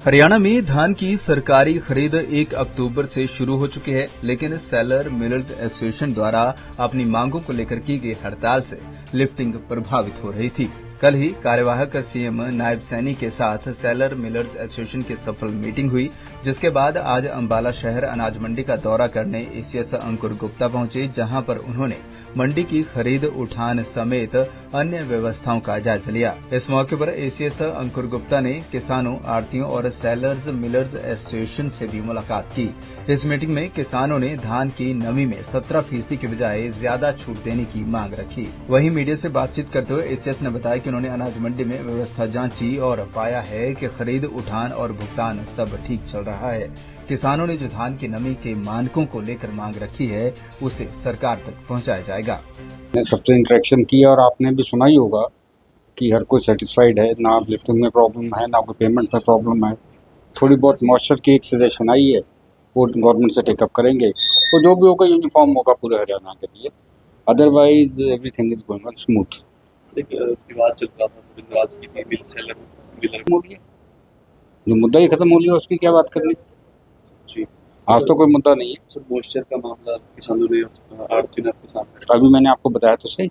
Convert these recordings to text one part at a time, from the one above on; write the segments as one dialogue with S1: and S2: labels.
S1: हरियाणा में धान की सरकारी खरीद 1 अक्टूबर से शुरू हो चुकी है, लेकिन सेलर मिलर्स एसोसिएशन द्वारा अपनी मांगों को लेकर की गई हड़ताल से लिफ्टिंग प्रभावित हो रही थी। कल ही कार्यवाहक सीएम नायब सैनी के साथ सेलर मिलर्स एसोसिएशन की सफल मीटिंग हुई, जिसके बाद आज अंबाला शहर अनाज मंडी का दौरा करने एसीएस अंकुर गुप्ता पहुंचे, जहां पर उन्होंने मंडी की खरीद उठान समेत अन्य व्यवस्थाओं का जायजा लिया। इस मौके पर एसीएस अंकुर गुप्ता ने किसानों, आढ़तियों और सेलर्स मिलर्स एसोसिएशन से भी मुलाकात की। इस मीटिंग में किसानों ने धान की नमी में 17% की बजाय ज्यादा छूट देने की मांग रखी। वहीं मीडिया से बातचीत करते हुए एसीएस ने बताया कि उन्होंने अनाज मंडी में व्यवस्था जांची और पाया है कि खरीद, उठान और भुगतान सब ठीक चल रहा है। किसानों ने जो धान की नमी के मानकों को लेकर मांग रखी है, उसे सरकार तक पहुंचाया जाएगा।
S2: सबसे इंटरेक्शन किया और आपने भी सुना ही होगा कि हर कोई सेटिस्फाइड है, ना लिफ्टिंग में प्रॉब्लम है, ना कोई पेमेंट में प्रॉब्लम है। थोड़ी बहुत मॉइस्चर की एक सजेशन आई है, वो गवर्नमेंट से टेकअप करेंगे, तो जो भी होगा यूनिफॉर्म होगा पूरे हरियाणा के लिए। Otherwise everything is going on smooth.
S3: विवाद चल रहा था की थी मिल सेलर मिलर
S2: जो मुद्दा ही खत्म हो लिया, उसकी क्या बात करनी
S3: जी।
S2: आज तो कोई मुद्दा नहीं है।
S3: सर, मॉइस्चर का मामला किसानों ने आड़ती ने आपके सामने,
S2: अभी मैंने आपको बताया तो सही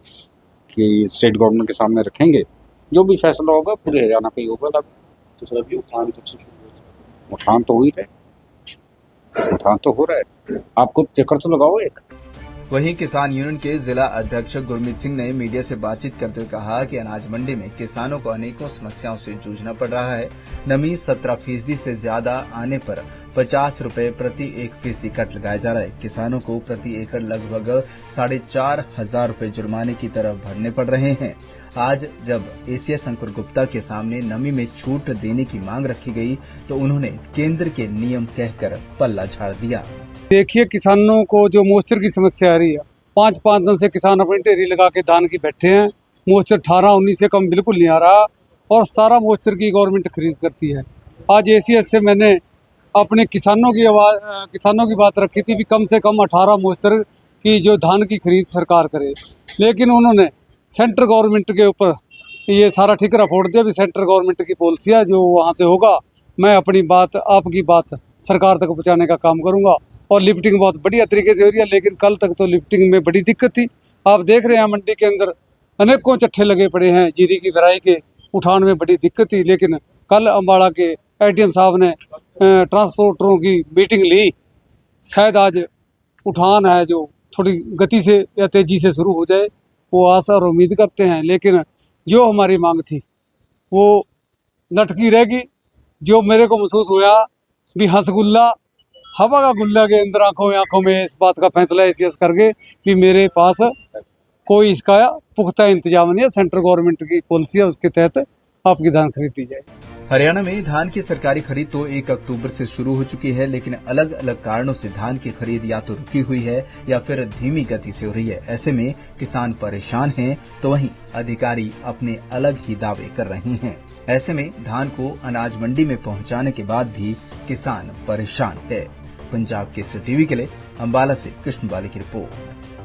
S2: कि स्टेट गवर्नमेंट के सामने रखेंगे, जो भी फैसला होगा पूरे हरियाणा पे ही होगा।
S3: तो सर अभी उठान कब से शुरू हो?
S2: उठान तो हो ही रहे, उठान तो हो रहा है, आप खुद चक्कर तो लगाओ एक।
S1: वहीं किसान यूनियन के जिला अध्यक्ष गुरमीत सिंह ने मीडिया से बातचीत करते हुए कहा कि अनाज मंडी में किसानों को अनेकों समस्याओं से जूझना पड़ रहा है। नमी 17% से ज्यादा आने पर 50 रुपए प्रति 1% कट लगाया जा रहा है। किसानों को प्रति एकड़ लगभग 4,500 रुपए जुर्माने की तरफ भरने पड़ रहे हैं। आज जब एसीएस अंकुर गुप्ता के सामने नमी में छूट देने की मांग रखी गई, तो उन्होंने केंद्र के नियम कहकर पल्ला झाड़ दिया।
S4: देखिए, किसानों को जो मॉइस्चर की समस्या आ रही है, 5-5 दिन से किसान अपनी ढेरी लगा के धान की बैठे हैं। मॉइस्चर 18-19 से कम बिल्कुल नहीं आ रहा और सारा मॉइस्चर की गवर्नमेंट खरीद करती है। आज एसीएस से मैंने अपने किसानों की बात रखी थी भी कम से कम 18 मॉइस्चर की जो धान की खरीद सरकार करे, लेकिन उन्होंने सेंट्रल गवर्नमेंट के ऊपर ये सारा ठिकरा फोड़ दिया। भी सेंट्रल गवर्नमेंट की पॉलिसी है, जो वहाँ से होगा मैं अपनी बात, आपकी बात सरकार तक पहुँचाने का काम करूँगा। और लिफ्टिंग बहुत बढ़िया तरीके से हो रही है, लेकिन कल तक तो लिफ्टिंग में बड़ी दिक्कत थी। आप देख रहे हैं मंडी के अंदर अनेकों चट्ठे लगे पड़े हैं, जीरी की भराई के उठान में बड़ी दिक्कत थी। लेकिन कल अम्बाड़ा के एडीएम साहब ने ट्रांसपोर्टरों की मीटिंग ली। शायद आज उठान है जो थोड़ी गति से या तेज़ी से शुरू हो जाए, वो आशा और उम्मीद करते हैं। लेकिन जो हमारी मांग थी वो लटकी रहेगी। जो मेरे को महसूस हुआ भी हंसगुल्ला हवा का गुल्ला के अंदर आंखों में इस बात का फैसला एसीएस करके भी मेरे पास कोई इसका पुख्ता इंतजाम नहीं है। सेंट्रल गवर्नमेंट की पॉलिसी है, उसके तहत आपकी धान खरीदी जाए।
S1: हरियाणा में धान की सरकारी खरीद तो 1 अक्टूबर से शुरू हो चुकी है, लेकिन अलग अलग कारणों से धान की खरीद या तो रुकी हुई है या फिर धीमी गति से हो रही है। ऐसे में किसान परेशान हैं, तो वहीं अधिकारी अपने अलग ही दावे कर रहे हैं। ऐसे में धान को अनाज मंडी में पहुंचाने के बाद भी किसान परेशान है। पंजाब केसरी टीवी के लिए अंबाला से कृष्ण बाली की रिपोर्ट।